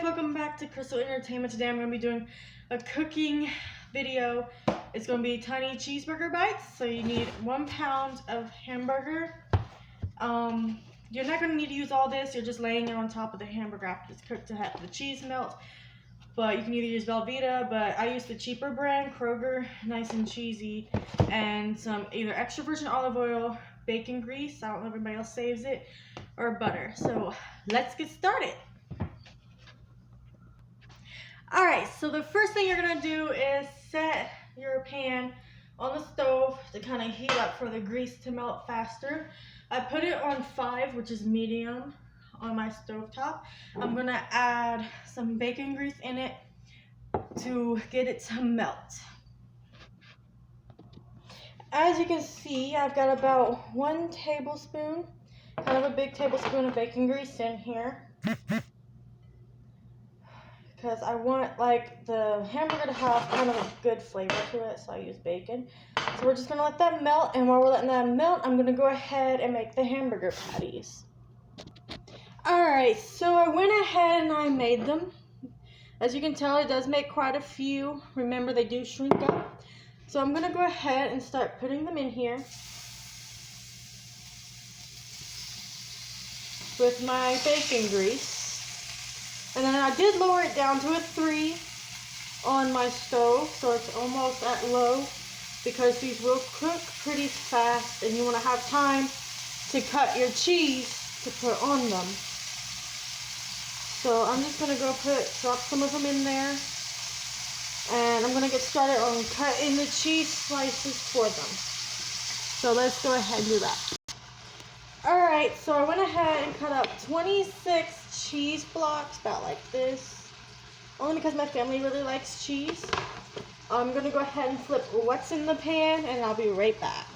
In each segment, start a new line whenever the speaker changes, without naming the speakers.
welcome back to Crystal Entertainment. Today I'm going to be doing a cooking video. It's going to be tiny cheeseburger bites. So you need 1 pound of hamburger. You're not going to need to use all this. You're just laying it on top of the hamburger after it's cooked to have the cheese melt. But you can either use Velveeta, but I use the cheaper brand, Kroger, nice and cheesy, and some either extra virgin olive oil, bacon grease, I don't know if everybody else saves it, or butter. So let's get started. Alright, so the first thing you're going to do is set your pan on the stove to kind of heat up for the grease to melt faster. I put it on 5, which is medium, on my stove top. I'm going to add some bacon grease in it to get it to melt. As you can see, I've got about 1 tablespoon, kind of a big tablespoon of bacon grease in here. Because I want like the hamburger to have kind of a good flavor to it, so I use bacon. So we're just going to let that melt, and while we're letting that melt, I'm going to go ahead and make the hamburger patties. Alright, so I went ahead and I made them. As you can tell, it does make quite a few. Remember, they do shrink up. So I'm going to go ahead and start putting them in here with my bacon grease. And then I did lower it down to a 3 on my stove, so it's almost at low, because these will cook pretty fast and you want to have time to cut your cheese to put on them. So I'm just going to drop some of them in there, and I'm going to get started on cutting the cheese slices for them. So let's go ahead and do that. Alright, so I went ahead and cut up 26 cheese blocks, about like this, only because my family really likes cheese. I'm going to go ahead and flip what's in the pan, and I'll be right back.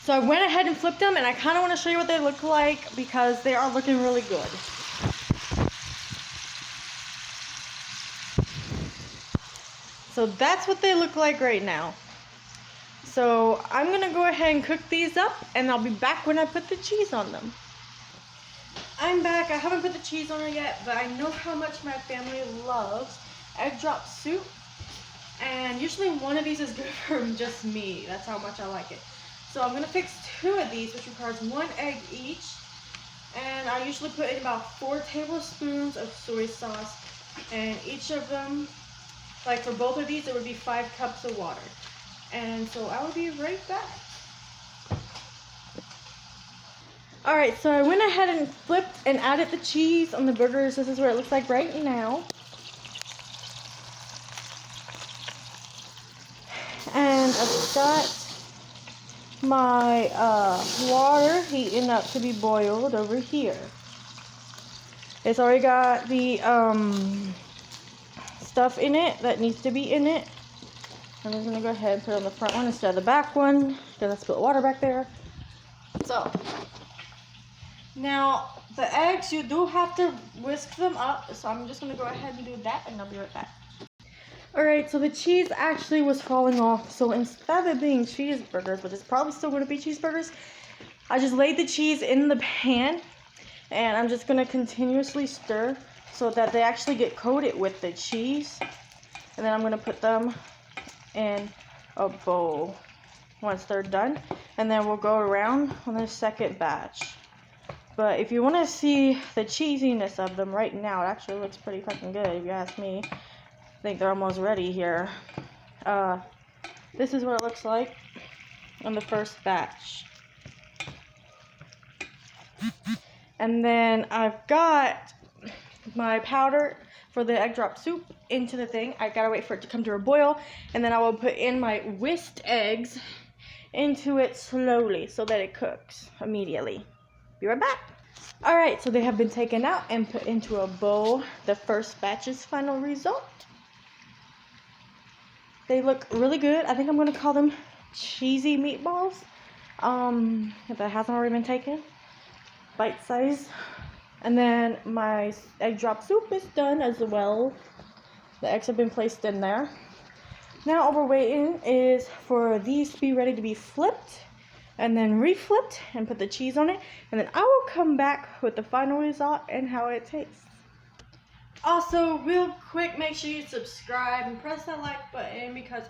So I went ahead and flipped them, and I kind of want to show you what they look like because they are looking really good. So that's what they look like right now. So I'm going to go ahead and cook these up, and I'll be back when I put the cheese on them. I'm back. I haven't put the cheese on it yet, but I know how much my family loves egg drop soup. And usually one of these is good for just me. That's how much I like it. So I'm going to fix 2 of these, which requires 1 egg each. And I usually put in about 4 tablespoons of soy sauce. And each of them, like for both of these, it would be 5 cups of water. And so I will be right back. Alright, so I went ahead and flipped and added the cheese on the burgers. This is what it looks like right now. And I've got my water heating up to be boiled over here. It's already got the stuff in it that needs to be in it. I'm just going to go ahead and put it on the front one instead of the back one, because I spilled water back there. So, now the eggs, you do have to whisk them up, so I'm just going to go ahead and do that, and I'll be right back. Alright, so the cheese actually was falling off, so instead of it being cheeseburgers, which is probably still going to be cheeseburgers, I just laid the cheese in the pan, and I'm just going to continuously stir so that they actually get coated with the cheese, and then I'm going to put them in a bowl once they're done, and then we'll go around on the second batch. But if you want to see the cheesiness of them right now, it actually looks pretty fucking good if you ask me. I think they're almost ready here. This is what it looks like on the first batch. And then I've got my powder for the egg drop soup into the thing. I gotta wait for it to come to a boil, and then I will put in my whisked eggs into it slowly so that it cooks immediately. Be right back. Alright, so they have been taken out and put into a bowl. The first batch's final result. They look really good. I think I'm going to call them cheesy meatballs. If that hasn't already been taken. Bite size. And then my egg drop soup is done as well. The eggs have been placed in there. Now all we're waiting is for these to be ready to be flipped and then reflipped and put the cheese on it, and then I will come back with the final result and how it tastes. Also, real quick, make sure you subscribe and press that like button because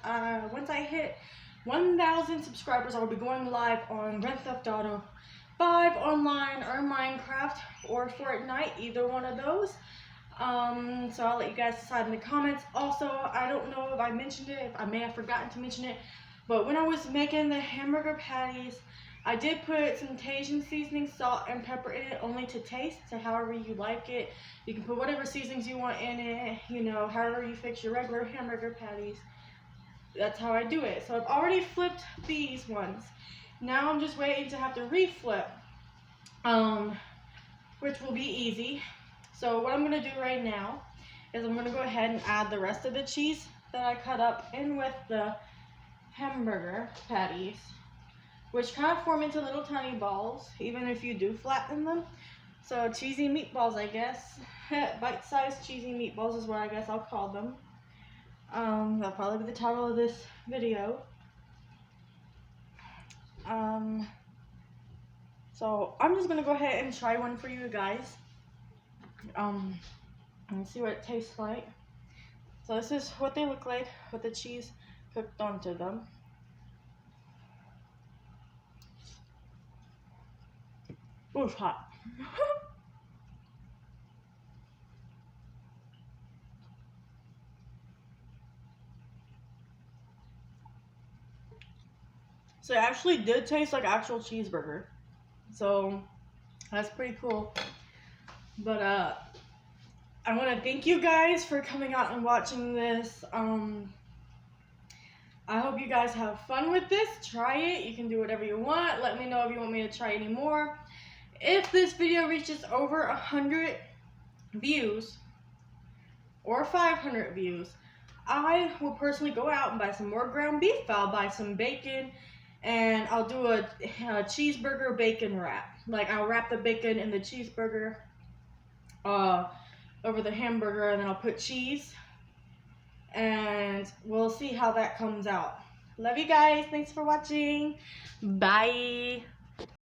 once I hit 1,000 subscribers, I will be going live on Grand Theft Auto 5 online or Minecraft or Fortnite, either one of those. So I'll let you guys decide in the comments. Also, I don't know if I mentioned it, if I may have forgotten to mention it, but when I was making the hamburger patties, I did put some Cajun seasoning, salt, and pepper in it, only to taste, so however you like it. You can put whatever seasonings you want in it, you know, however you fix your regular hamburger patties. That's how I do it. So I've already flipped these ones. Now I'm just waiting to have to reflip, which will be easy. So what I'm going to do right now is I'm going to go ahead and add the rest of the cheese that I cut up in with the hamburger patties, which kind of form into little tiny balls, even if you do flatten them. So cheesy meatballs, I guess. Bite-sized cheesy meatballs is what I guess I'll call them. That'll probably be the title of this video. So I'm just going to go ahead and try one for you guys. And see what it tastes like. So this is what they look like with the cheese cooked onto them. Ooh, it's hot. So it actually did taste like actual cheeseburger. So that's pretty cool. But I want to thank you guys for coming out and watching this. I hope you guys have fun with this. Try it. You can do whatever you want. Let me know if you want me to try any more. If this video reaches over 100 views or 500 views, I will personally go out and buy some more ground beef. I'll buy some bacon, and I'll do a cheeseburger bacon wrap. Like, I'll wrap the bacon in the cheeseburger over the hamburger, and then I'll put cheese, and we'll see how that comes out. Love you guys. Thanks for watching. Bye.